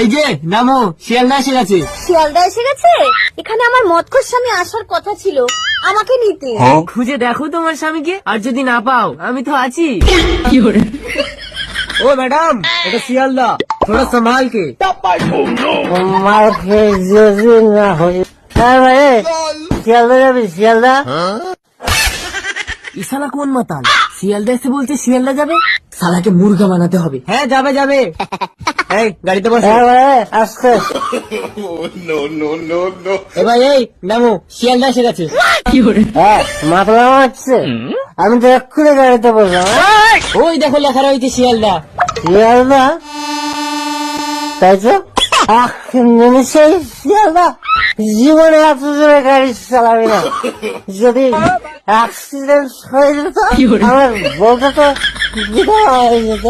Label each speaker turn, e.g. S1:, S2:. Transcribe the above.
S1: এই যে নামো, শিয়ালদা এসে গেছে।
S2: শিয়ালদা এসে গেছে? এখানে আমার মৎস্য স্বামী আসার কথা ছিল, আমাকে নিতে।
S1: খুঁজে দেখো তোমার স্বামীকে, আর যদি না পাও আমি তো আছি। ও ম্যাডাম, এটা শিয়ালদা, থোড়া সামাল কে।
S3: মার খেয়ে যদি না হই। হ্যাঁ ভাই, শিয়ালদা যাবি? শিয়ালদা
S1: ইসালা কোন মাতাল, শিয়ালদা এসে বলছে শিয়ালদা যাবে। সালাকে মুরগা বানাতে হবে। হ্যাঁ যাবে যাবে। এই গাড়িতে বসে।
S3: হ্যাঁ ভাই, আসতে।
S1: এ ভাই এই নামো, শিয়ালদা এসে গেছে।
S3: হ্যাঁ, মাতলা মারছে। আমি তো এক্ষুনি গাড়িতে বসলাম।
S1: ওই দেখো লেখা রয়েছে শিয়ালদা।
S3: শিয়ালদা, তাই তো সেই শিয়ালদা জীবনে এত জোরে গাড়ি চালাবি না। যদি অ্যাক্সিডেন্ট হয়ে যেত আমার বলতে তো হয়ে যেত।